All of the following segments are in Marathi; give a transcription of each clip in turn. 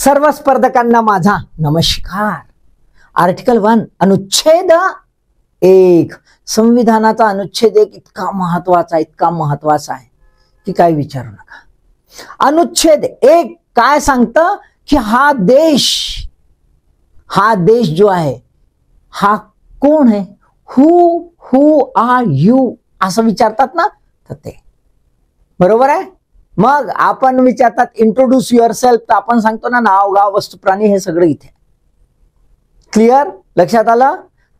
सर्व स्पर्धकांना माझा नमस्कार। आर्टिकल 1 अनुच्छेद 1 संविधानाचा अनुच्छेद 1 इतका महत्वाचा आहे की काय विचारू नका। अनुच्छेद 1 काय सांगतं की हा देश जो आहे हा कोण आहे, हु आर यू असं विचारतात ना, तर ते बरोबर आहे। मग आपण विचारतात इंट्रोड्यूस युअरसेल्फ, तर आपण सांगतो ना नाव गाव वस्तू प्राणी हे सगळं इथे। क्लिअर, लक्षात आलं।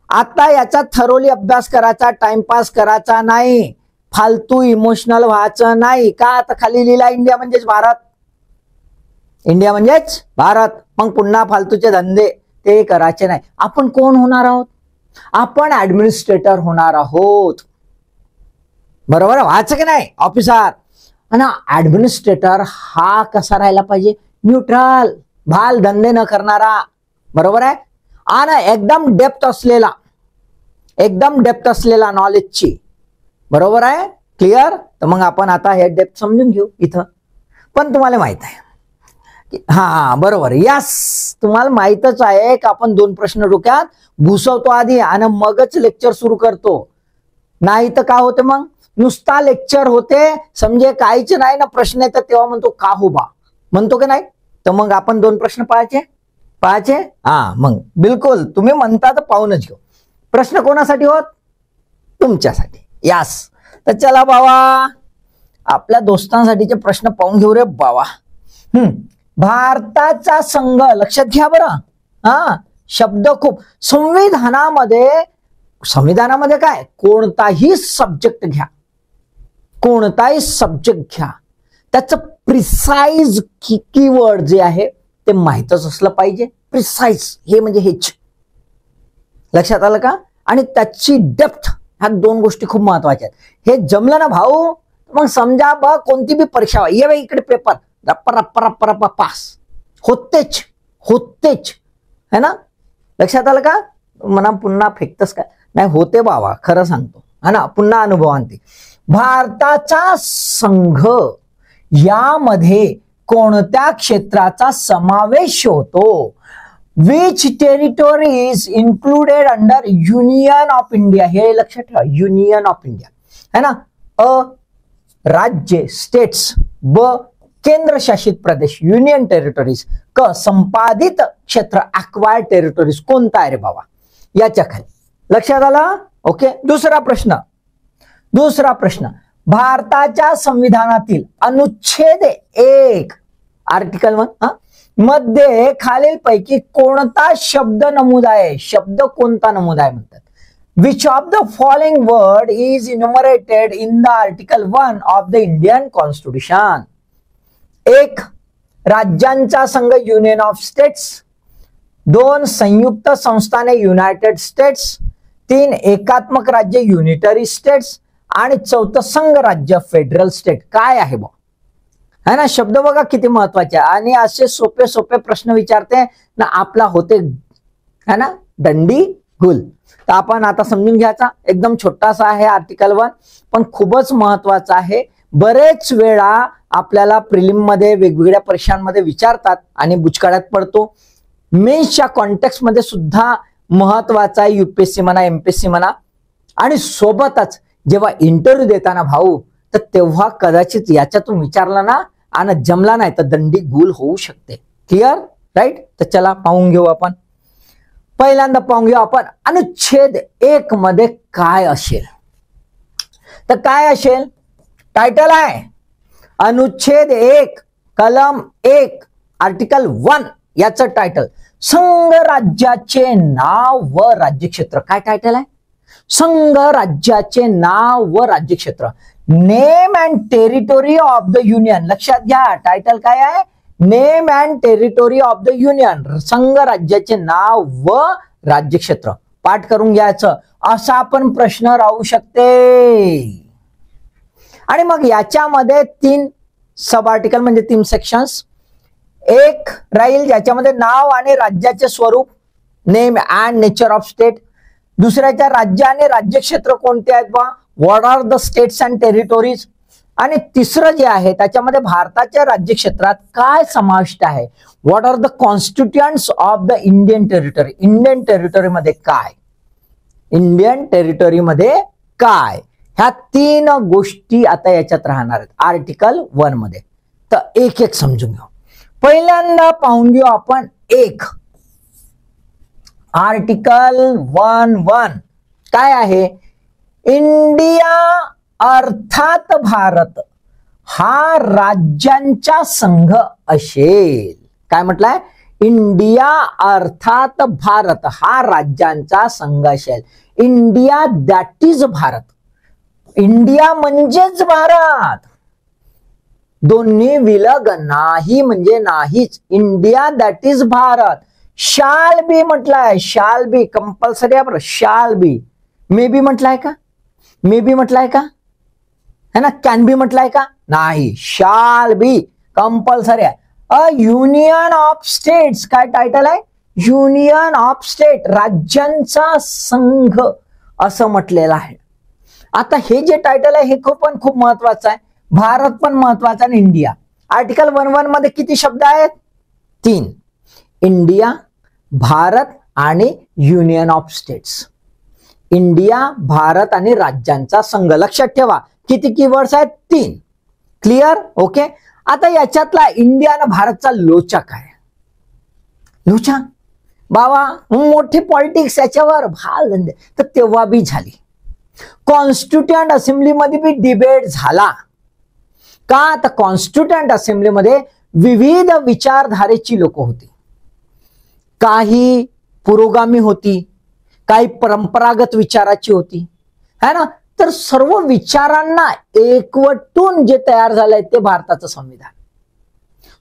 आता याचा थरोली अभ्यास करायचा, टाइमपास करायचा नाही, फालतू इमोशनल व्हायचं नाही का। आता खाली लिहिला इंडिया म्हणजेच भारत, इंडिया म्हणजेच भारत, मग पुन्हा फालतूचे धंदे ते करायचे नाही। आपण कोण होणार आहोत, आपण ऍडमिनिस्ट्रेटर होणार आहोत, बरोबर व्हायचं की नाही ऑफिसर। आणि ऍडमिनिस्ट्रेटर हा कसा राहायला पाहिजे, न्यूट्रल, भाल धंदे न करणारा, बरोबर आहे। आणि एकदम डेप्थ असलेला नॉलेजची, बरोबर आहे। क्लिअर, तर मग आपण आता हे डेप्थ समजून घेऊ इथं। पण तुम्हाला माहित आहे की हा बरोबर, यस तुम्हाला माहितच आहे की आपण 2 प्रश्न डोक्यात घुसवतो आधी आणि मगच लेक्चर सुरू करतो। नाही तर काय होते, मग नुसता लेक्चर होते, समजे काहीच नाही ना प्रश्न येतात तेव्हा म्हणतो का हो बा, म्हणतो की नाही। तर मग आपण 2 प्रश्न पाहायचे हा, मग बिलकुल तुम्ही म्हणता तर पाहूनच घेऊ। प्रश्न कोणासाठी होत, तुमच्यासाठी, यस। तर चला बाबा आपल्या दोस्तांसाठीचे प्रश्न पाहून घेऊ रे बाबा। भारताचा संघ, लक्षात घ्या बरं, हा शब्द खूप, संविधानामध्ये काय, कोणताही सब्जेक्ट घ्या, त्याचं प्रिसाइज कीवर्ड जे आहे ते माहीतच असलं पाहिजे। प्रिसाइज हे म्हणजे हेच, लक्षात आलं का। आणि त्याची डेप्थ, ह्या 2 गोष्टी खूप महत्वाच्या आहेत। हे जमलं ना भाऊ, मग समजा बा कोणती बी परीक्षा ये बाई इकडे पेपर रप्पा पास होतेच है ना, लक्षात आलं का। म्हणा पुन्हा फेकतस काय, नाही होते बाबा, खरं सांगतो है ना, पुन्हा अनुभवांती। भारताचा संघ यामध्ये कोणत्या क्षेत्राचा समावेश होतो, which territories included under union of India, हे लक्षात ठेवा, युनियन ऑफ इंडिया है ना। अ राज्य स्टेट्स, ब केंद्रशासित प्रदेश युनियन टेरिटोरीज, क संपादित क्षेत्र अक्वायर्ड टेरिटोरीज कोणता आहे रे बाबा याच्या खाली, लक्षात आला। ओके, दुसरा प्रश्न भारताच्या संविधानातील अनुच्छेद 1 आर्टिकल 1 मध्ये खालीलपैकी कोणता शब्द नमूद आहे, शब्द कोणता नमूद आहे म्हणतात। Which of the following word is enumerated in the article 1 of the Indian Constitution? 1 राज्यांचा संघ युनियन ऑफ स्टेट्स, 2 संयुक्त संस्थाने युनायटेड स्टेट्स, 3 एकात्मक राज्य युनिटरी स्टेट्स आणि 4 संघ राज्य फेडरल स्टेट। काय आहे बा, है ना। शब्द बघा किती महत्वाचे, आणि असे सोपे प्रश्न विचारते ना आपला होते है ना दंडी गुल। तर आपण आता समजून घ्यायचा, एकदम छोटासा आहे आर्टिकल 1 पण खूपच महत्वाचा आहे। बरेच वेळा आपल्याला प्रिलिम मध्ये वेगवेगळ्या परीक्षांमध्ये विचारतात आणि बुचकाड्यात पडतो। मेन्सच्या कॉन्टेक्स्ट मध्ये सुद्धा महत्वाचा आहे, यूपीएससी म्हणा एमपीएससी म्हणा। आणि सोबतच जेव्हा इंटरव्ह्यू देताना भाऊ, तर तेव्हा कदाचित याच्यातून विचारला ना आणि जमला नाही तर दंडी गुल होऊ शकते। Clear, right. तर चला पाहून घेऊ आपण, पहिल्यांदा पाहून घेऊ आपण अनुच्छेद 1 मध्ये काय असेल। तर काय असेल, टायटल आहे अनुच्छेद 1 कलम 1 आर्टिकल 1, याचं टायटल संघ राज्याचे नाव व राज्यक्षेत्र। काय टायटल आहे, संघ राज्याचे नाव व राज्यक्षेत्र, name and territory of the union. लक्षात घ्या, टायटल काय आहे, name and territory of the union, संघ राज्याचे नाव व राज्यक्षेत्र। पाठ करून घ्यायचं, असा पण प्रश्न राहू शकते। आणि मग याच्यामध्ये 3 सब आर्टिकल म्हणजे 3 सेक्शन्स। एक राहील ज्याच्यामध्ये नाव आणि राज्याचे स्वरूप, name and nature of state. दुसऱ्याच्या राज्य आणि राज्यक्षेत्र कोणते आहेत बा, what are the states and territories. आणि तिसरं जे आहे त्याच्यामध्ये भारताच्या राज्यक्षेत्रात काय समाविष्ट आहे, what are the constituents of the Indian territory, Indian टेरिटरीमध्ये काय, इंडियन टेरिटरीमध्ये काय, ह्या 3 गोष्टी आता याच्यात राहणार आहेत आर्टिकल 1 मध्ये. तर एक एक समजून घेऊ. पहिल्यांदा पाहून घेऊ आपण एक आर्टिकल 1(1) काय आहे, इंडिया अर्थात भारत हा राज्यांचा संघ असेल. काय म्हटलंय, इंडिया अर्थात भारत हा राज्यांचा संघ असेल. India that is Bharat, India म्हणजेच भारत, दोन्ही विलग नाही म्हणजे नाहीच. India that is Bharat. Shall be म्हटलंय, शाल बी कंपल्सरी आहे बरं, शाल बी. मे बी म्हटलंय का, मे बी म्हटलंय का, है ना, कॅन बी म्हटलंय का, नाही, शाल बी कंपल्सरी आहे. अ युनियन ऑफ स्टेट्स, काय टायटल आहे, युनियन ऑफ स्टेट, राज्यांचा संघ असं म्हटलेलं आहे. आता हे जे टायटल आहे हे खूप महत्वाचं आहे. भारत पण महत्वाचा आणि इंडिया. आर्टिकल 1(1) मध्ये किती शब्द आहेत, 3. इंडिया, भारत आणि union of states. India, Bharat आणि राज्यांचा संघ. लक्षात ठेवा किती कीवर्ड्स आहेत, 3. Clear, okay. आता याच्यातला इंडिया आणि भारतचा लोचा काय, लोचा बाबा मोठे पॉलिटिक्स याच्यावर भाल धंदे, तर तेव्हा बी झाली. कॉन्स्टिट्युएंट असेंब्लीमध्ये बी डिबेट झाला का, तर कॉन्स्टिट्युएंट असेंब्लीमध्ये विविध विचारधारेची लोक होती. काही पुरोगामी होती, काही परंपरागत विचाराची होती, है ना. तर सर्व विचारांना एकवटून जे तयार झालंय ते भारताचं संविधान.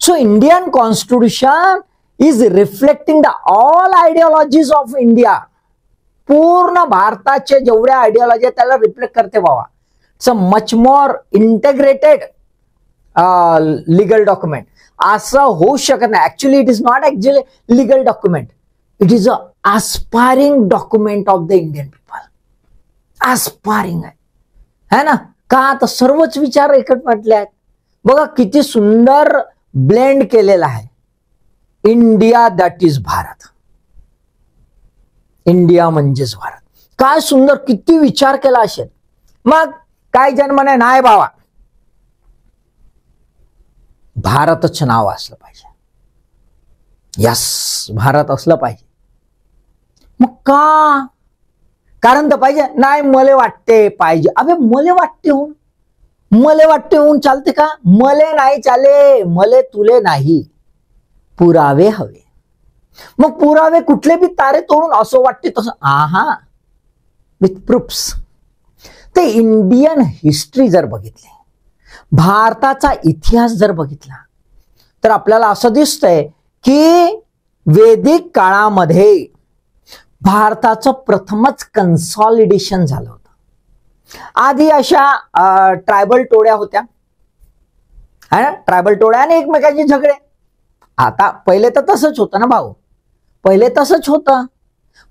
So Indian constitution is reflecting the all ideologies of India. पूर्ण भारताचे जेवढ्या आयडियोलॉजी त्याला रिफ्लेक्ट करते बाबा. It's a much more integrated legal document. असं होऊ शकत नाही. Actually it is not actually legal document, it is a aspiring document of the Indian people. aspiring आहे ना, का आता सर्वच विचार एकत्र म्हटले आहेत. बघा किती सुंदर ब्लेंड केलेला आहे. India that is Bharat, India म्हणजेच भारत. काय सुंदर, किती विचार केला असेल. मग काय जन म्हणे नाही बाबा भारतच नाव असलं पाहिजे, यस भारत असलं पाहिजे. मग का, कारण तर पाहिजे नाही, मले वाटते पाहिजे. अबे मले वाटते होऊन चालते का, मले नाही चाले, मले तुले नाही, पुरावे हवे. मग पुरावे कुठले बी तारे तोडून असं वाटते तसं, आहा विथ प्रूफ्स. ते इंडियन हिस्ट्री जर बघितली, भारताचा इतिहास जर बघितला, तर आपल्याला असं दिसतंय की वैदिक काळामध्ये भारताचं प्रथमच कन्सॉलिडेशन झालं होतं. आधी अशा ट्रायबल टोळ्या होत्या, है ना, ट्रायबल टोळ्या आणि एकमेकांचे झगडे. आता पहिले तर तसंच होतं ना भाऊ, पहिले तसंच होतं.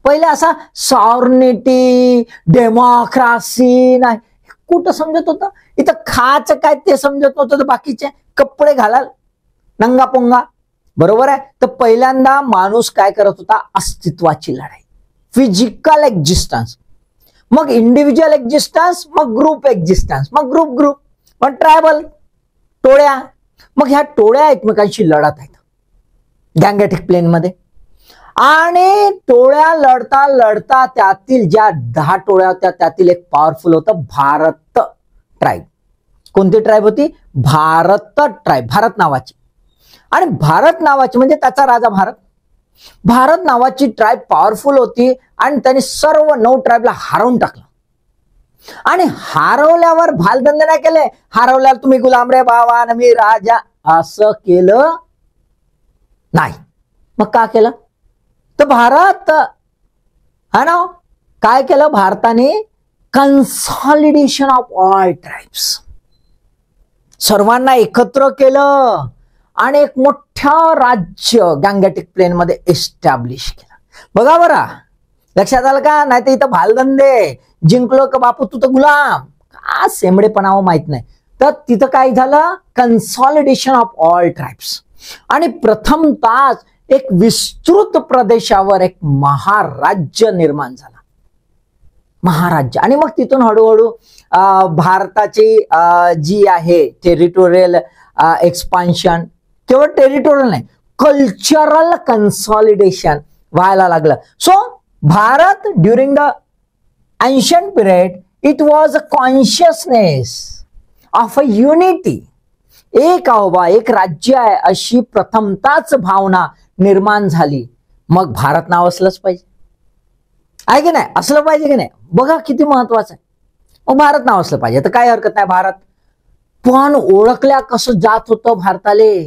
पहिले असा सॉर्निटी डेमोक्रासी नाही कुठं समजत होतं. इथं खायचं काय ते समजत नव्हतं, तर बाकीचे कपडे घालाल नंगा पोंगा, बरोबर आहे. तर पहिल्यांदा माणूस काय करत होता, अस्तित्वाची लढाई, फिजिकल एक्झिस्टन्स, मग इंडिव्हिज्युअल एक्झिस्टन्स, मग ग्रुप एक्झिस्टन्स, मग ग्रुप, मग ट्रायबल टोळ्या. मग ह्या टोळ्या एकमेकांशी लढत आहेत गँगॅटिक प्लेन मध्ये. आणि टोळ्या लढता लढता त्यातील ज्या 10 टोळ्या होत्या त्यातील एक पॉवरफुल होतं भारत ट्राईब. कोणती ट्राईब होती, भारत ट्राईब, भारत नावाची. आणि भारत नावाची म्हणजे त्याचा राजा भारत. भारत नावाची ट्राईब पॉवरफुल होती आणि त्यांनी सर्व 9 ट्राईबला हरवून टाकलं. आणि हरवल्यावर भालधंदे नाही केले, हरवल्यावर तुम्ही गुलाम रे बाबा आणि मी राजा असं केलं नाही. मग का केलं, तर भारत हा ना काय केलं, भारताने कन्सॉलिडेशन ऑफ ऑल ट्राईब्स, सर्वांना एकत्र केलं आणि एक मोठं राज्य गँगॅटिक प्लेन मध्ये एस्टॅब्लिश केलं. बघा बरं, लक्षात आलं का, नाही तर इथं भालधंदे, जिंकलो का बापू तू तर गुलाम, का सेमडेपणावं माहित नाही. तर तिथं काय झालं, कन्सॉलिडेशन ऑफ ऑल ट्राइब्स, आणि प्रथमतः एक विस्तृत प्रदेशावर एक महाराज्य निर्माण झाला, महाराज्य. आणि मग तिथून हळूहळू भारताची जी आहे टेरिटोरियल एक्सपान्शन, केवळ टेरिटोरियल नाही, कल्चरल कन्सॉलिडेशन व्हायला लागलं. So Bharat during the ancient period it was a consciousness of a unity. एक आहोबा, एक राज्य आहे अशी प्रथमताच भावना निर्माण झाली. मग भारत नाव असलंच पाहिजे, आहे की नाही, असलं पाहिजे की नाही, बघा किती महत्वाचं आहे. मग भारत नाव असलं पाहिजे, तर काय हरकत नाही भारत. पण ओळखल्या कसं जात होतं भारताले,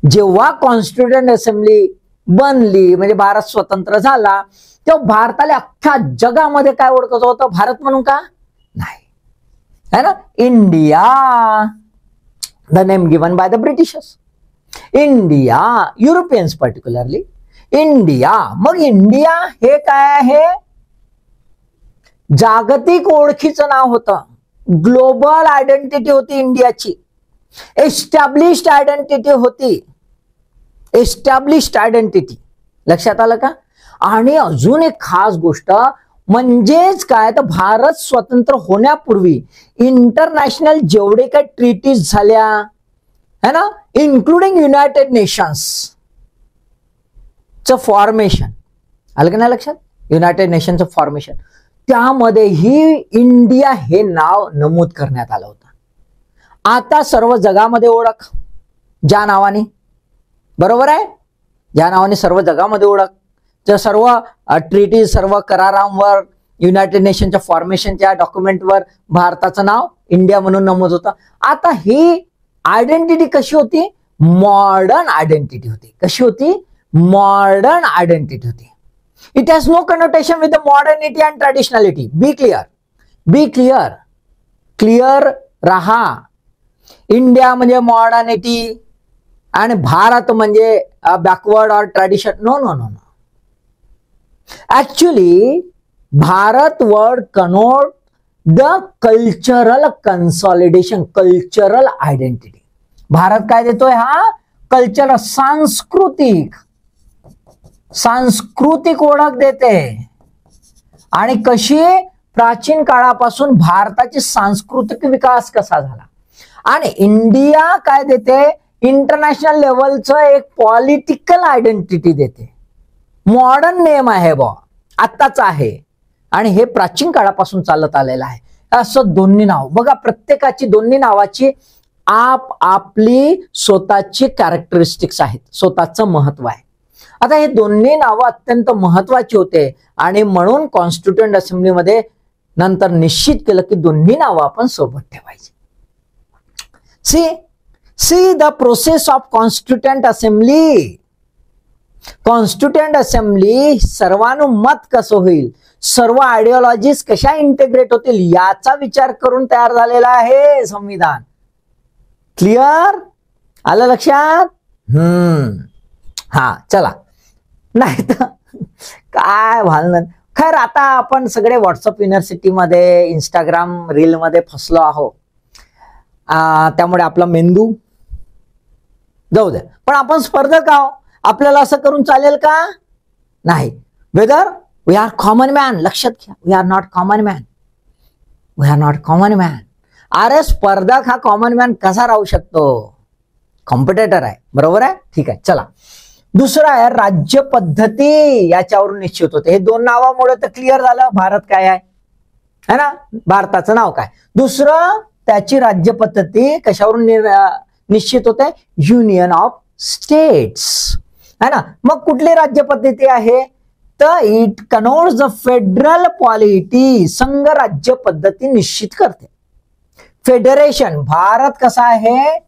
जेव्हा कॉन्स्टिट्युएंट असेंब्ली बनली, म्हणजे भारत स्वतंत्र झाला, तेव्हा भारताला अख्ख्या जगामध्ये काय ओळखत होतं, भारत म्हणून का नाही, है ना. India, the name given by the Britishers, India, Europeans particularly India. मग इंडिया हे काय आहे, जागतिक ओळखीचं नाव होतं, ग्लोबल आयडेंटिटी होती इंडियाची, एस्टॅब्लिश्ड आयडेंटिटी होती, एस्टॅब्लिश्ड आयडेंटिटी. लक्षात आलं का. आणि अजून एक खास गोष्ट म्हणजेच काय, तर भारत स्वतंत्र होण्यापूर्वी इंटरनॅशनल जेवढे काही ट्रीटीज झाल्या है ना, इन्क्लुडिंग युनायटेड नेशन्स च फॉर्मेशन, आलं का नाही लक्षात, युनायटेड नेशनचं फॉर्मेशन, त्यामध्येही इंडिया हे नाव नमूद करण्यात आलं होतं. आता सर्व जगामध्ये ओळख ज्या नावाने, बरोबर आहे, ज्या नावाने सर्व जगामध्ये ओळख, तर सर्व ट्रीटीज, सर्व करारांवर, युनायटेड नेशनच्या फॉर्मेशनच्या डॉक्युमेंटवर भारताचं नाव इंडिया म्हणून नमूद होतं. आता ही आयडेंटिटी कशी होती, मॉडर्न आयडेंटिटी होती. कशी होती, मॉडर्न आयडेंटिटी होती. It has no connotation with the modernity and traditionality. Be clear, be clear, clear रहा. इंडिया म्हणजे मॉडर्निटी आणि भारत म्हणजे बॅकवर्ड और tradition. No no no no. Actually Bharat word connote the cultural consolidation, cultural identity. Bharat काय देतोय, हा कल्चरल, सांस्कृतिक, सांस्कृतिक ओळख देते. आणि कशी, प्राचीन काळापासून भारताची सांस्कृतिक विकास कसा झाला. आणि इंडिया काय देते, इंटरनॅशनल लेवलचं एक पॉलिटिकल आयडेंटिटी देते. मॉडर्न नेम आहे बा, आत्ताच आहे, आणि हे प्राचीन काळापासून चालत आलेलं आहे. असं दोन्ही नाव बघा, प्रत्येकाची दोन्ही नावाची आपली स्वतःची कॅरेक्टरिस्टिक्स आहेत, स्वतःचं महत्व आहे. आता हे दोन्ही नावं अत्यंत महत्वाची होते आणि म्हणून कॉन्स्टिट्युएंट असेंब्लीमध्ये नंतर निश्चित केलं की दोन्ही नावं आपण सोबत ठेवायची. See the process of constituent assembly. Constituent assembly सर्वानुमत कसं होईल, सर्व आयडिओलॉजीज कशा इंटिग्रेट होतील याचा विचार करून तयार झालेला आहे संविधान. क्लिअर, आलं लक्षात. हा चला, नाही तर काय भालनं. खैर आता आपण सगळे व्हॉट्सअप युनिव्हर्सिटीमध्ये, इंस्टाग्राम रील मध्ये फसलो आहोत, त्यामुळे आपला मेंदू जाऊ दे. पण आपण स्पर्धक आहोत, आपल्याला असं करून चालेल का, नाही. Whether we are common man, लक्षात घ्या, we are not common man, we are not common man. अरे स्पर्धक हा कॉमन मॅन कसा राहू शकतो, कॉम्पिटेटर आहे, बरोबर आहे, ठीक आहे. चला, दुसरं आहे राज्य पद्धती, याच्यावरून निश्चित होते. हे दोन नावामुळे तर क्लिअर झालं भारत काय आहे, है ना, भारताचं नाव काय. दुसरं त्याची राज्य पद्धती कशावरून निश्चित होते, युनियन ऑफ स्टेट्स, है ना. मग कुठली राज्य पद्धती आहे, तर इट कनोट्स द फेडरल पॉलिटी, संघ राज्य पद्धती निश्चित करते. फेडरेशन, भारत कसा आहे,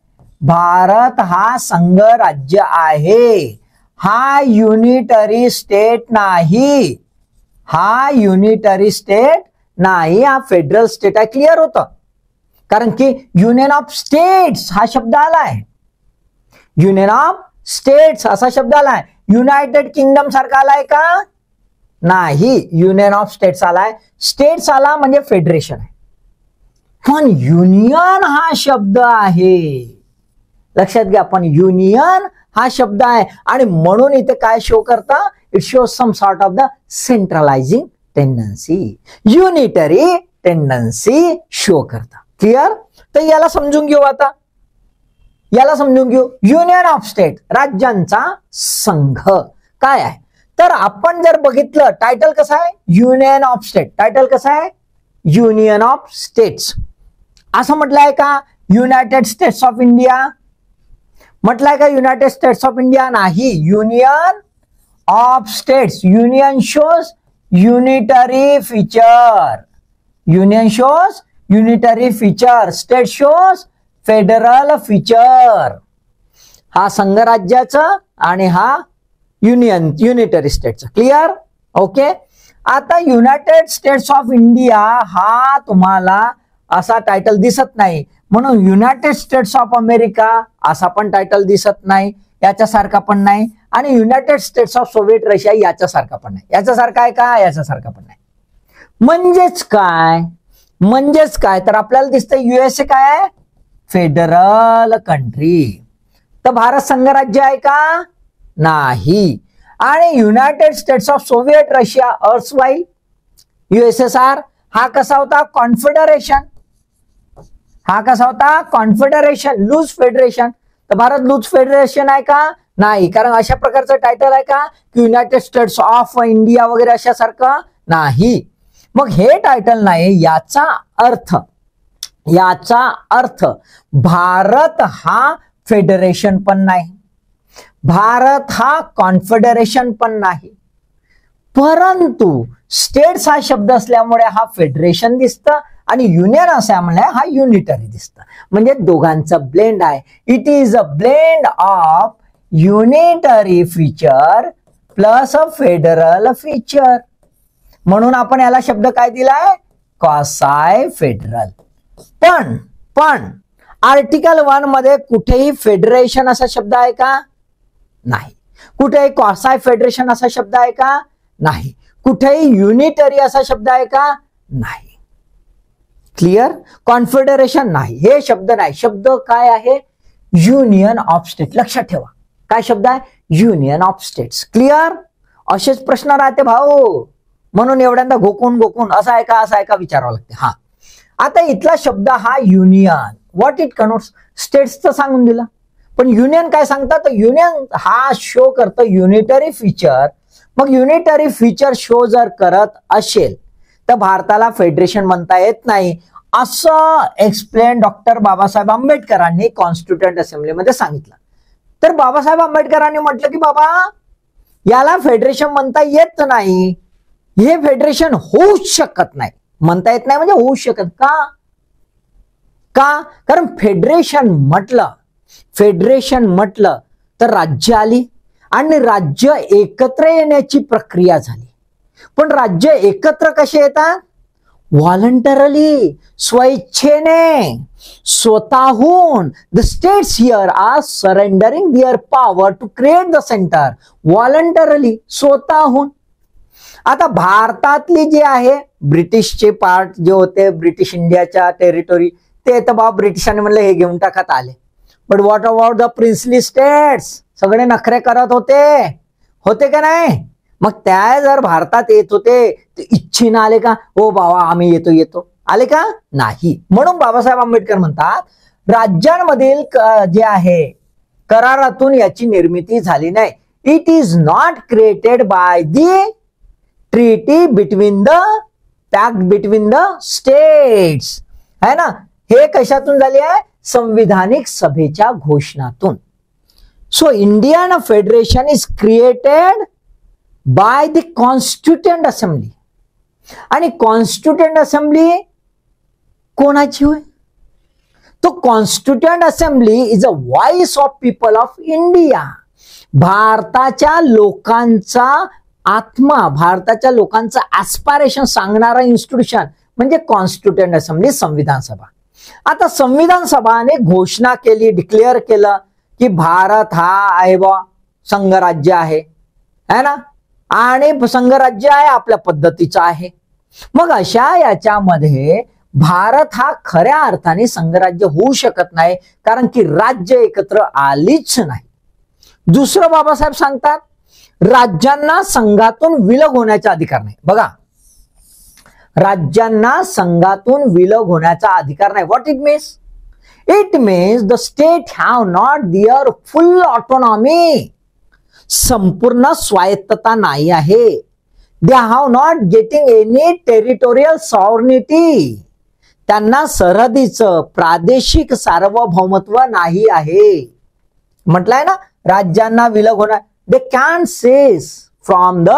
भारत हा संघ राज्य आहे, हा युनिटरी स्टेट नाही, हा युनिटरी स्टेट नाही, हा फेडरल स्टेट आहे. क्लिअर होतं, कारण की युनियन ऑफ स्टेट्स हा शब्द आलाय, युनियन ऑफ स्टेट्स असा शब्द आलाय. युनायटेड किंगडम सारखा आलाय का, नाही, युनियन ऑफ स्टेट्स आलाय. स्टेट्स आला म्हणजे फेडरेशन आहे, पण युनियन हा शब्द आहे, लक्षात घ्या, पण युनियन हा शब्द आहे आणि म्हणून इथे काय शो करता, it shows some sort of the centralising tendency, unitary tendency show करता. क्लिअर? तर याला समजून घेऊ, आता याला समजून घेऊ. युनियन ऑफ स्टेट, राज्यांचा संघ काय आहे. तर आपण जर बघितलं टायटल कसं आहे, युनियन ऑफ स्टेट, टायटल कसं आहे, युनियन ऑफ स्टेट्स. असं म्हटलंय का युनायटेड स्टेट्स ऑफ इंडिया, म्हटलंय का युनायटेड स्टेट्स ऑफ इंडिया, नाही, union of states. Union shows unitary feature, union shows unitary feature, state shows federal feature. हा संघराज्याचा आणि हा युनिटरी स्टेटचा. क्लिअर? ओके. आता युनायटेड स्टेट्स ऑफ इंडिया हा तुम्हाला असा टायटल दिसत नाही, म्हणून युनायटेड स्टेट्स ऑफ अमेरिका असा पण टायटल दिसत नाही, याच्यासारखा पण नाही, आणि United States of Soviet Russia याच्यासारखा पण नाही. याच्यासारखा आहे का, याच्यासारखा पण नाही. म्हणजेच काय, म्हणजेच काय, तर आपल्याला दिसतं युएसए काय आहे, फेडरल कंट्री. तर भारत संघराज्य आहे का, नाही. आणि United States of Soviet Russia erstwhile USSR हा कसा होता, कॉन्फेडरेशन. हा कसा होता, कॉन्फेडरेशन, लूज फेडरेशन. तर भारत लूज फेडरेशन आहे का, नाही, कारण अशा प्रकारचं टायटल आहे का की युनायटेड स्टेट्स ऑफ इंडिया वगैरे अशासारखं नाही. मग हे टायटल नाही, याचा अर्थ भारत हा फेडरेशन पण नाही, भारत हा कॉन्फेडरेशन पण नाही, परंतु स्टेट्स हा शब्द असल्यामुळे हा फेडरेशन दिसतं आणि युनियन असल्यामुळे हा युनिटरी दिसतं. म्हणजे दोघांचं ब्लेंड आहे. It is a blend of unitary feature plus a federal feature. म्हणून आपण याला शब्द काय दिलाय, क्वासाय फेडरल. पण आर्टिकल 1 मध्ये कुठेही फेडरेशन असा शब्द आहे का, नाही. कुठेही क्वासाय फेडरेशन असा शब्द आहे का, नाही. कुठेही युनिटरी असा शब्द आहे का, नाही. क्लिअर? कॉन्फेडरेशन नाही, हे शब्द नाही. शब्द काय आहे, युनियन ऑफ स्टेट. लक्षात ठेवा, काय शब्द आहे, युनियन ऑफ स्टेट्स. क्लिअर? असेच प्रश्न राहते भाऊ, म्हणून एवढ्यांदा घोकून असा आहे का, असा आहे का विचारावं लागते. हा, आता इथला शब्द हा युनियन, व्हॉट इट कनोट्स, स्टेट्सचं सांगून दिलं, पण युनियन काय सांगतात, तर युनियन हा शो करतं युनिटरी फीचर. मग युनिटरी फीचर शो जर करत असेल तर भारताला फेडरेशन म्हणता येत नाही, असं एक्सप्लेन डॉक्टर बाबासाहेब आंबेडकरांनी कॉन्स्टिट्यूएंट असेंब्लीमध्ये सांगितलं. तर बाबासाहेब आंबेडकरांनी म्हटलं की बाबा याला फेडरेशन म्हणता येत नाही, हे फेडरेशन होऊच शकत नाही. म्हणता येत नाही म्हणजे होऊ शकत का, कारण फेडरेशन म्हटलं तर राज्य आली आणि राज्य एकत्र येण्याची प्रक्रिया झाली. पण राज्य एकत्र कसे येतात, व्हॉलंटरली, स्वेच्छेने, स्वतःहून. The states here are surrendering their power to create the centre, voluntarily, स्वतःहून. आता भारतातली जे आहे ब्रिटिशचे पार्ट जे होते, ब्रिटिश इंडियाच्या टेरिटोरी, ते तर बाबा ब्रिटिशांनी म्हणलं हे घेऊन टाकत आले. But what about the princely states, सगळे नखरे करत होते का नाही. मग त्या जर भारतात येत होते तर इच्छेनं आले का, हो बाबा आम्ही येतो, आले का, नाही. म्हणून बाबासाहेब आंबेडकर म्हणतात राज्यांमधील जे आहे करारातून याची निर्मिती झाली नाही. It is not created by the treaty between the states, है ना. हे कशातून झाले आहे, संविधानिक सभेच्या घोषणातून. So Indian federation is created by the constituent assembly. आणि कॉन्स्टिट्यूएंट असेंब्ली कोणाची होय, तो constituent assembly is a voice of people of India. भारताच्या लोकांचा आत्मा, भारताच्या लोकांचा ऍस्पायरेशन सांगणारा इन्स्टिट्यूशन म्हणजे कॉन्स्टिट्यूएंट असेंब्ली, संविधान सभा. आता संविधान सभाने घोषणा केली, डिक्लेअर केलं की भारत हा आहे बा संघराज्य आहे, है ना, आणि संघराज्य आहे आपल्या पद्धतीचं आहे. मग अशा याच्यामध्ये भारत हा खऱ्या अर्थाने संघराज्य होऊ शकत नाही, कारण की राज्य एकत्र आलीच नाही. दुसरं बाबासाहेब सांगतात, राज्यांना संघातून विलग होण्याचा अधिकार नाही. बघा, राज्यांना संघातून विलग होण्याचा अधिकार नाही. What it means? It means the state have not their full autonomy. संपूर्ण स्वायत्तता नाही आहे. They have not getting any territorial sovereignty. त्यांना सरहदीचं प्रादेशिक सार्वभौमत्व नाही आहे. म्हटलंय ना, राज्यांना विलग होणार. They can cease from the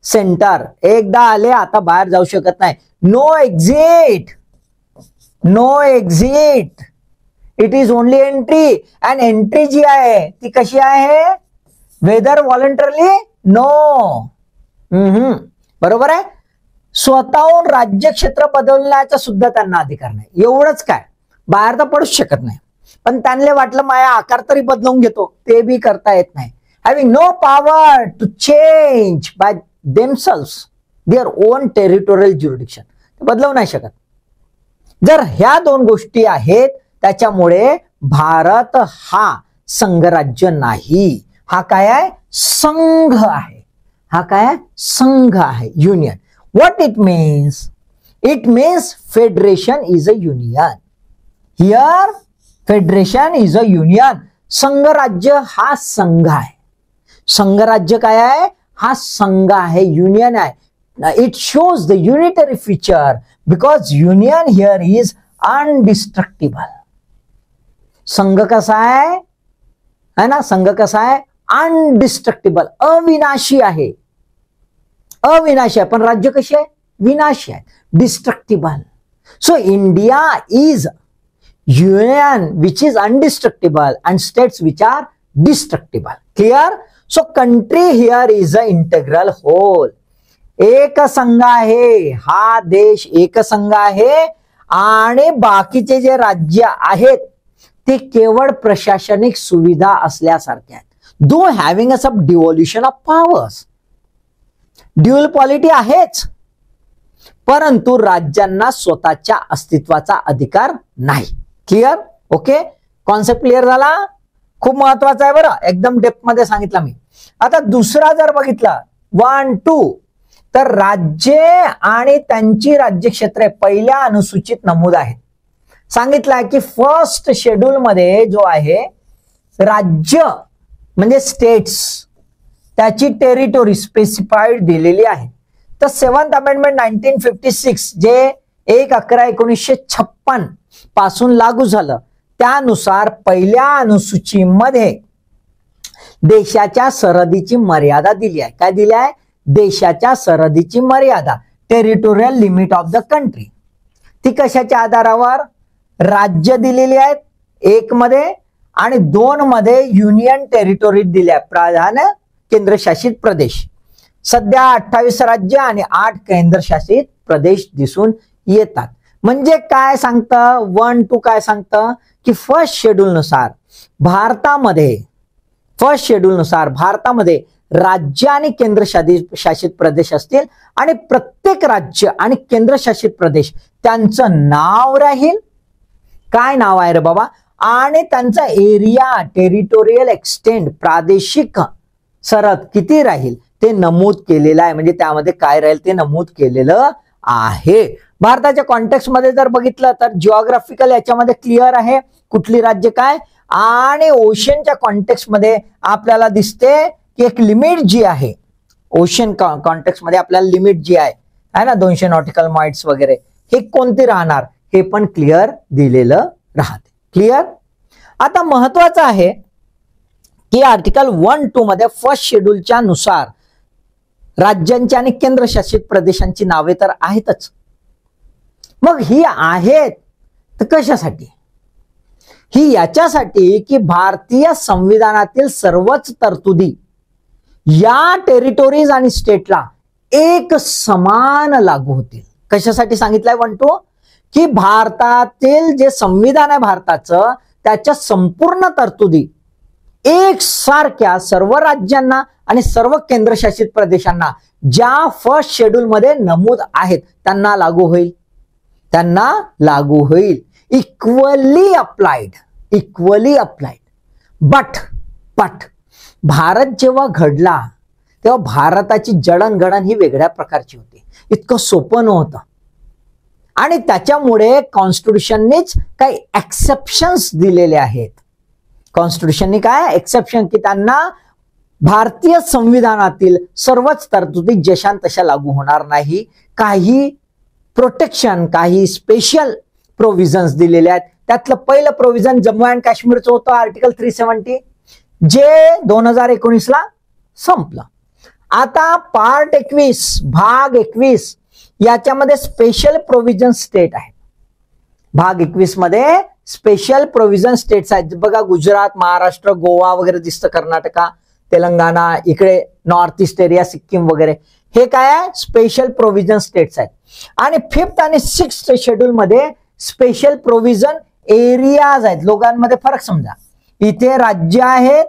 centre. एकदा आले आता बाहेर जाऊ शकत नाही. No exit, no exit. It is only entry. And entry जी आहे ती कशी आहे? Whether voluntarily? नो. बरोबर आहे. स्वतःहून राज्यक्षेत्र बदलण्याचा सुद्धा त्यांना अधिकार नाही. एवढंच काय, बाहेर तर पडूच शकत नाही. पण त्यांना वाटलं माझा आकार तरी बदलवून घेतो, ते बी करता येत नाही. Having no power to change by themselves their own territorial jurisdiction. बदलवू नाही शकत. जर ह्या दोन गोष्टी आहेत, त्याच्यामुळे भारत हा संघराज्य नाही. हा काय आहे? संघ आहे. हा काय आहे? संघ आहे, union. What it means? It means federation is a union. Here federation is a union. संघराज्य हा संघ आहे. संघराज्य काय आहे? हा संघ आहे, युनियन आहे. It shows the unitary feature because union here is indestructible. संघ कसा आहे ना? संघ कसा आहे? अनडिस्ट्रक्टिबल, अविनाशी आहे. अविनाशी आहे. पण राज्य कशी आहे? विनाशी आहे, destructible. So India is union which is undestructible and states which are destructible. Clear? So country here is a integral whole. एक संघ आहे. हा देश एक संघ आहे आणि बाकीचे जे राज्य आहेत ते केवळ प्रशासनिक सुविधा असल्यासारखे आहेत. Though having a sub devolution of powers. Dual polity आहेच, परंतु राज्यांना स्वतःच्या अस्तित्वाचा अधिकार नाही. क्लिअर? ओके, कॉन्सेप्ट क्लिअर झाला? खूप महत्वाचा आहे बरं, एकदम डेप्थ मध्ये सांगितलं मी. आता दुसरा जर बघितला 1, 2, तर राज्ये आणि त्यांची राज्यक्षेत्रे पहिल्या अनुसूचित नमूद आहेत. सांगितलंय की फर्स्ट शेड्यूल मध्ये जो आहे राज्य म्हणजे स्टेट्स, त्याची टेरिटोरी स्पेसिफाईड दिलेली आहे. तर 7th अमेंडमेंट 1956 जे 1/11/1956 पासून लागू झालं, त्यानुसार पहिल्या अनुसूचीमध्ये देशाच्या सरहदीची मर्यादा दिली आहे. काय दिली आहे? देशाच्या सरहदीची मर्यादा, territorial limit of the country. ती कशाच्या आधारावर? राज्य दिलेली आहेत 1 मध्ये आणि 2 मध्ये युनियन टेरिटोरी दिल्या, प्राधान्य केंद्रशासित प्रदेश. सध्या 28 राज्य आणि 8 केंद्रशासित प्रदेश दिसून येतात. म्हणजे काय सांगतं 1, 2 काय सांगतं की फर्स्ट शेड्यूल नुसार भारतामध्ये राज्य आणि केंद्रशासित प्रदेश असतील आणि प्रत्येक राज्य आणि केंद्रशासित प्रदेश त्यांचं नाव राहील. काय नाव आहे रे बाबा? आणि त्यांचा एरिया, टेरिटोरियल एक्सटेंड, प्रादेशिक सरहद किती राहील ते नमूद केलेलं आहे. म्हणजे त्यामध्ये काय राहील ते नमूद केलेलं आहे. भारताच्या कॉन्टेक्स्ट मध्ये जर बघितलं तर जिओग्राफिकल याच्यामध्ये क्लिअर आहे कुठली राज्य काय, आणि ओशनच्या कॉन्टेक्स्ट मध्ये आपल्याला दिसते की एक लिमिट जी आहे, ओशन कॉन्टेक्स्ट मध्ये आपल्याला लिमिट जी आहे ना 200 नॉटिकल माइल्स वगैरे, हे कोणती राहणार हे पण क्लिअर दिलेलं राहते. क्लिअर? आता महत्वाचं आहे की आर्टिकल 1, 2 मध्ये फर्स्ट शेड्यूलच्या नुसार राज्यांची आणि केंद्रशासित प्रदेशांची नावे तर आहेतच. मग ही आहेत तर कशासाठी? ही याच्यासाठी की भारतीय संविधानातील सर्वच तरतुदी या टेरिटोरीज आणि स्टेटला एक समान लागू होतील. कशासाठी सांगितलंय 1, 2? की भारतातील जे संविधान आहे भारताचं, त्याच्या संपूर्ण तरतुदी एकसारख्या सर्व राज्यांना आणि सर्व केंद्रशासित प्रदेशांना ज्या फर्स्ट शेड्यूल मध्ये नमूद आहेत त्यांना लागू होईल. त्यांना लागू होईल. Equally applied, equally applied. But Bharat जेव्हा घडला तेव्हा भारताची जडणघडण ही वेगळ्या प्रकारची होती. इतकं सोपं नव्हतं आणि त्याच्यामुळे कॉन्स्टिट्यूशननेच काही एक्सेप्शन्स दिलेले आहेत. कॉन्स्टिट्यूशनने काय एक्सेप्शन की त्यांना भारतीय संविधानातील सर्वच तरतुदी जशान तशा लागू होणार नाही. काही प्रोटेक्शन, काही स्पेशल प्रोव्हिजन्स दिलेले आहेत. त्यातलं पहिलं प्रोव्हिजन जम्मू अँड काश्मीरचं होतं, आर्टिकल 370, जे 2019 ला संपलं. आता पार्ट 21 भाग 21 याच्यामध्ये स्पेशल प्रोव्हिजन स्टेट आहे. भाग 21 मध्ये स्पेशल प्रोव्हिजन स्टेट्स आहेत बघा. गुजरात, महाराष्ट्र, गोवा वगैरे दिसतं, कर्नाटका, तेलंगणा, इकडे नॉर्थ ईस्ट एरिया, सिक्कीम वगैरे, हे काय आहे स्पेशल प्रोव्हिजन स्टेट्स आहेत. आणि 5th आणि 6th शेड्यूल मध्ये स्पेशल प्रोव्हिजन एरियाज आहेत. लोकांमध्ये फरक समजा, इथे राज्य आहेत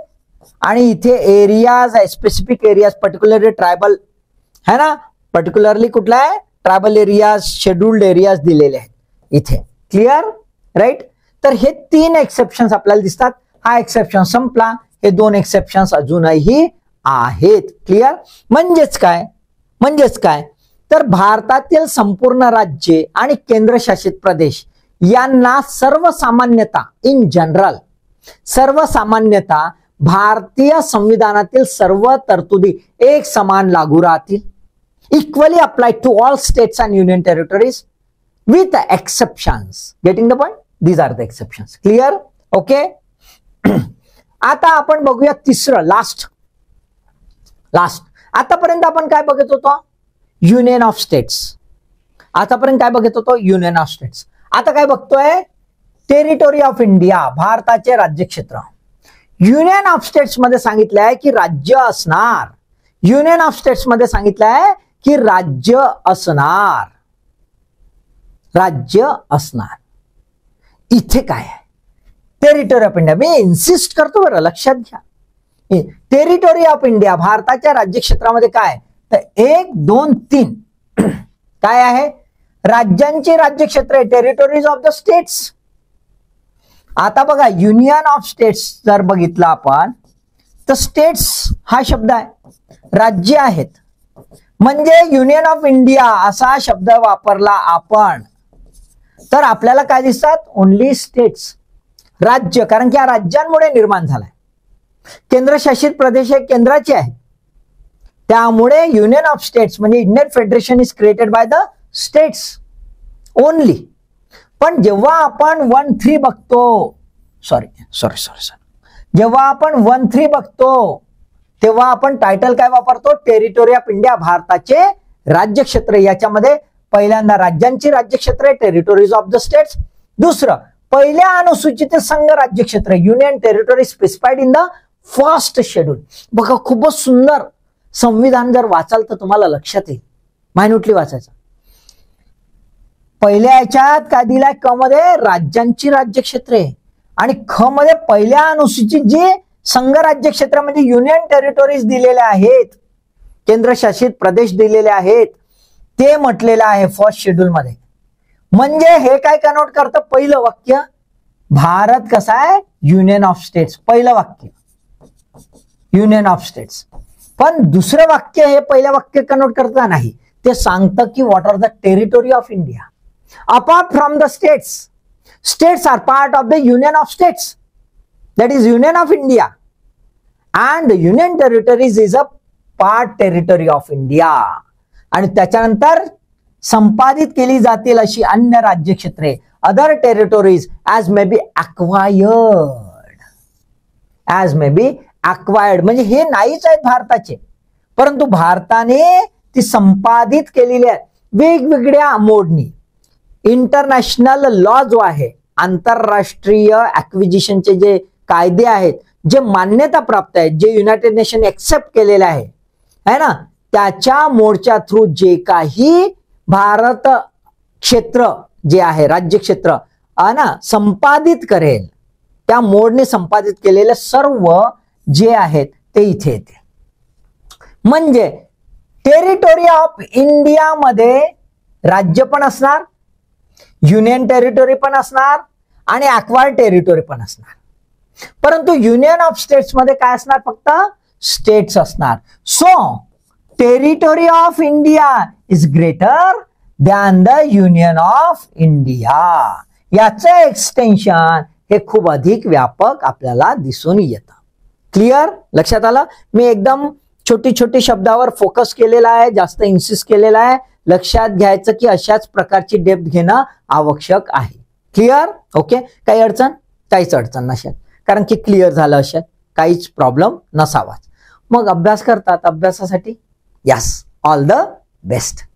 आणि इथे एरियाज आहे, स्पेसिफिक एरियाज, पर्टिक्युलरली ट्रायबल है ना, पर्टिक्युलरली कुठला आहे ट्रायबल एरियाज, शेड्यूल्ड एरियाज दिलेले आहेत इथे. Clear, right. तर हे 3 एक्सेप्शन्स आपल्याला दिसतात. हा एक्सेप्शन संपला, हे 2 एक्सेप्शन्स अजूनही आहेत. क्लिअर. म्हणजेच काय तर भारतातील संपूर्ण राज्ये आणि केंद्रशासित प्रदेश यांना सर्वसामान्यता, इन जनरल सर्वसामान्यता भारतीय संविधानातील सर्व तरतुदी एक समान लागू राहतील. Equally applied to all states and union territories with exceptions. Getting the point? These are the exceptions. Clear, okay. आता आपण बघूया तिसरं, लास्ट. आतापर्यंत आपण काय बघत होतो? Union of states. आतापर्यंत काय बघत होतो? Union of states. आता काय बघतोय? टेरिटोरी ऑफ इंडिया, भारताचे राज्यक्षेत्र. युनियन ऑफ स्टेट्स मध्ये सांगितलंय की राज्य असणार. युनियन ऑफ स्टेट्स मध्ये सांगितलंय की राज्य असणार. राज्य असणार. इथे काय आहे? Territory of India. Me insist करतो बरं, लक्षात घ्या. टेरिटोरी ऑफ इंडिया, भारताच्या राज्यक्षेत्रामध्ये काय तर 1, 2, 3 काय आहे? राज्यांची राज्यक्षेत्र आहे, टेरिटोरीज ऑफ द स्टेट्स. आता बघा, युनियन ऑफ स्टेट्स जर बघितलं आपण तर स्टेट्स हा शब्द आहे, राज्य आहेत. म्हणजे युनियन ऑफ इंडिया असा शब्द वापरला आपण तर आपल्याला काय दिसतात? ओनली स्टेट्स, राज्य. कारण की हा राज्यांमुळे निर्माण झालाय. केंद्रशासित प्रदेश हे केंद्राचे आहेत, त्यामुळे युनियन ऑफ स्टेट्स म्हणजे Indian federation is created by the states only. पण जेव्हा आपण 1-3 बघतो, जेव्हा आपण 1-3 बघतो तेव्हा आपण टायटल काय वापरतो? टेरिटोरी ऑफ इंडिया, भारताचे राज्यक्षेत्र. याच्यामध्ये पहिल्यांदा राज्यांची राज्यक्षेत्र, टेरिटोरीज ऑफ द स्टेट्स. दुसरं, पहिल्या अनुसूचित संघ राज्यक्षेत्र, union territory specified in the first schedule. बघा, खूपच सुंदर. संविधान जर वाचाल तर तुम्हाला लक्षात येईल. मायन्युटली वाचायचं. पहिल्या याच्यात काय दिलाय? क मध्ये राज्यांची राज्यक्षेत्रे आणि ख मध्ये पहिल्या अनुसूचित जे संघ राज्यक्षेत्र म्हणजे युनियन टेरिटोरीज दिलेले आहेत, केंद्रशासित प्रदेश दिलेले आहेत, ते म्हटलेलं आहे फर्स्ट शेड्यूल मध्ये. म्हणजे हे काय कन्वर्ट करतं? पहिलं वाक्य, भारत कसा आहे? Union of states. पहिलं वाक्य युनियन ऑफ स्टेट्स. पण दुसरं वाक्य हे पहिलं वाक्य कन्वर्ट करता नाही. ते सांगतं की what are the territory of India apart from the states. States are part of the Union of States, that is Union of India, and the Union Territories is a part territory of India. आणि त्याच्यानंतर संपादित केली जातील अशी अन्य राज्यक्षेत्रे, other territories as may be acquired, म्हणजे हे नाहीच आहेत भारताचे, परंतु भारताने ती संपादित केलेली आहे वेगवेगळ्या मोडनी. इंटरनॅशनल लॉ जो आहे, आंतरराष्ट्रीय ऍक्विजिशनचे जे कायदे आहेत, जे मान्यता प्राप्त आहेत, जे युनायटेड नेशन एक्सेप्ट केलेले आहे ना, त्याच्या मोडच्या थ्रू जे काही भारत क्षेत्र जे आहे, राज्यक्षेत्र ना संपादित करेल, त्या मोडने संपादित केलेले सर्व जे आहेत ते इथे येते. म्हणजे टेरिटोरी ऑफ इंडिया मध्ये राज्य पण असणार, युनियन टेरिटोरी पण असणार आणि अक्वायर्ड टेरिटोरी पण असणार. परंतु युनियन ऑफ स्टेट्स मध्ये काय असणार, फक्त स्टेट्स असणार. So territory of India is greater than the union of India. याचं एक्सटेन्शन हे खूप अधिक व्यापक आपल्याला दिसून येतं. क्लिअर, लक्षात आलं. मी एकदम छोटी छोटी शब्दावर फोकस केलेला आहे, जास्त इन्सिस्ट केलेला आहे. लक्षात घ्यायचं की अशाच प्रकारची डेप्थ घेणं आवश्यक आहे. Clear, okay. काही अडचण, काहीच अडचण नसेल, कारण की क्लिअर झालं असेल, काहीच प्रॉब्लेम नसावाच. मग अभ्यास करतात, अभ्यासासाठी यस, ऑल द बेस्ट.